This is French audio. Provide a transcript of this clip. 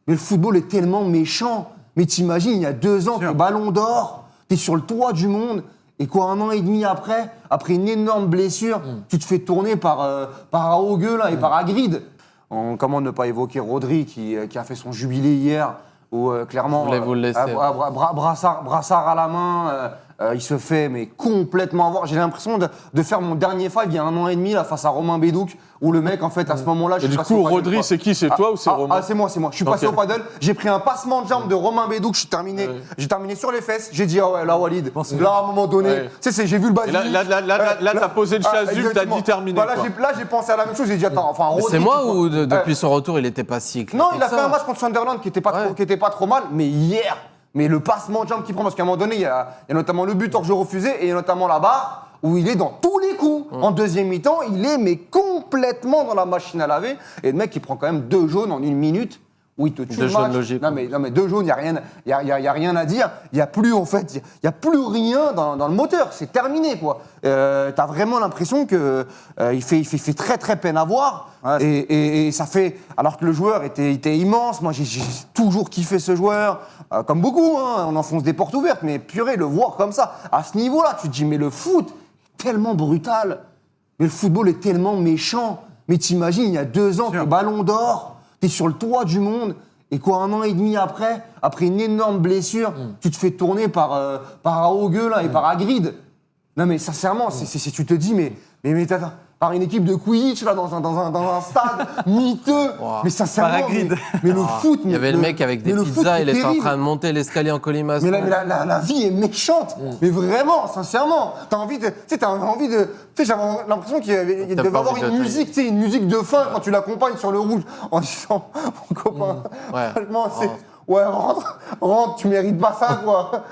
Mais le football est tellement méchant. Mais t'imagines, il y a 2 ans, t'es Ballon d'Or, t'es sur le toit du monde, et quoi, 1 an et demi après une énorme blessure, tu te fais tourner par Augueux là, et par Hagrid. Comment ne pas évoquer Rodri qui a fait son jubilé hier, où clairement, Je voulais vous le laisser. brassard à la main, il se fait mais complètement avoir. J'ai l'impression de faire mon dernier fight il y a 1 an et demi là, face à Romain Bédouc, où le mec en fait à ce moment-là... Et du coup, Rodri, c'est qui? C'est toi ou c'est Romain? C'est moi. Je suis passé au paddle, j'ai pris un passement de jambe de Romain Bédouc, j'ai terminé sur les fesses, j'ai dit, ah ouais, là Walid, là à un moment donné, j'ai vu le basilic. Là, t'as posé le chasuble, t'as dit terminé. Là, j'ai pensé à la même chose, j'ai dit, attends, enfin, Rodri... C'est moi ou depuis son retour, il était pas si éclaté? Non, il a fait un match contre Sunderland qui était pas trop mal, mais hier, le passement de jambe qu'il prend, parce qu'à un moment donné, il y a notamment le but hors jeu refusé et il y a notamment la barre où il est dans tous les coups. En deuxième mi-temps, il est mais complètement dans la machine à laver. Et le mec, il prend quand même 2 jaunes en 1 minute. Où il te tue 2 le jaunes match. logiques. Non mais 2 jaunes, il y a rien à dire. Il y a plus en fait, il y a plus rien dans le moteur. C'est terminé quoi. T'as vraiment l'impression que il fait très très peine à voir. Ouais, et ça fait alors que le joueur était immense. Moi j'ai toujours kiffé ce joueur, comme beaucoup. Hein, on enfonce des portes ouvertes, mais purée, le voir comme ça à ce niveau-là, tu te dis mais le foot est tellement brutal. Mais le football est tellement méchant. Mais t'imagines, il y a 2 ans, t'es Ballon d'Or. T'es sur le toit du monde, et quoi, 1 an et demi après une énorme blessure, tu te fais tourner par Augueux là, et par Hagrid. Non mais sincèrement, tu te dis, mais t'as par une équipe de Quidditch là, dans un stade miteux. Wow. Mais sincèrement, mais le foot... Il y avait le mec avec des pizzas, il était en train de monter l'escalier en colimaçon. Mais la vie est méchante. Mais vraiment, sincèrement. T'as envie de... Tu sais, j'avais l'impression qu'il devait y avoir une musique, tu sais, une musique de fin quand tu l'accompagnes sur le rouge en disant, mon copain, franchement, c'est... Ouais, rentre, tu mérites pas ça, quoi.